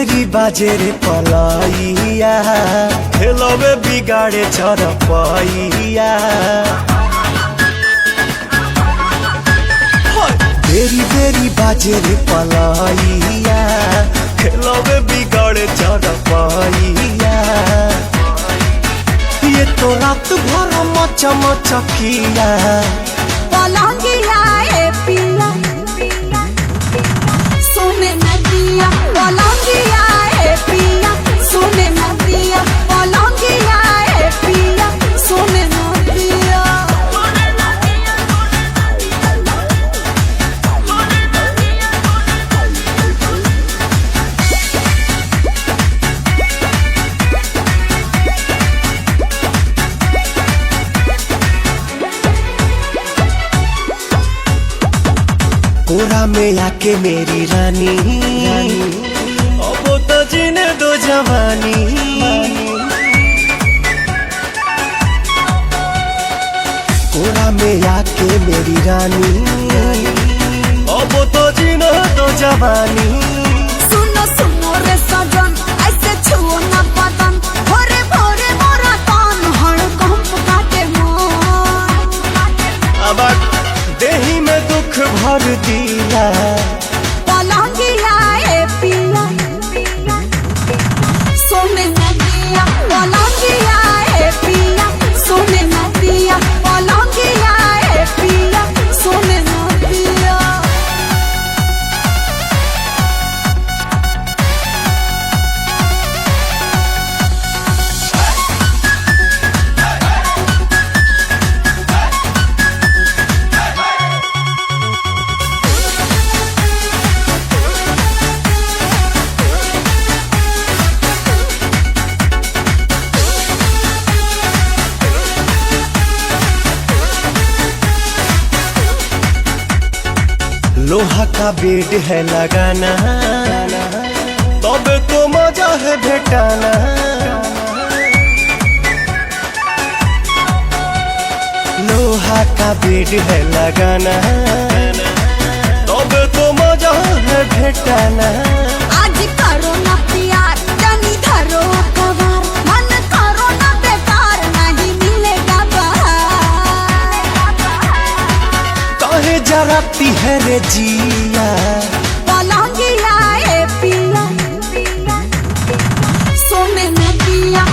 बेरी बाजे रे पलाइया, खेलवे बिगाड़े चरपैया। बेरी बेरी बाजे रे पलाइया, खेलवे बिगाड़े चरपैया। ये तो रात भर मच मचकिया, पलंगिया ए पिया सोने नदिया, पलंगिया ए पिया सोने नदिया, पलंगिया ए पिया सोने नदिया। कोरा में आके मेरी रानी, अब तो जीने दो जवानी। कोरा में आके मेरी रानी, अब तो जीने दो जवानी। सुनो सुनो रे सजन, ऐसे छुओ ना बदन, भोरे भोरे मोरा तन हड़कंप काटे मन। अब देही में दुख भर दिया, पलंगिया ए पिया सोने नदिया, पलंगिया ए पिया सोने नदिया, पलंगिया ए पिया सोने नदिया। लोहा का बेड है लगाना, तब तो मजा है भेटाना। लोहा का बेड है लगाना, तब तो मजा है भेटाना। आज करो ना प्यार, जनी धरो कवार, मन करो ना बेकार, नहीं मिलेगा बाहर। काहे जराती है रे जिया, पलंगिया ए पिया सोने नदिया,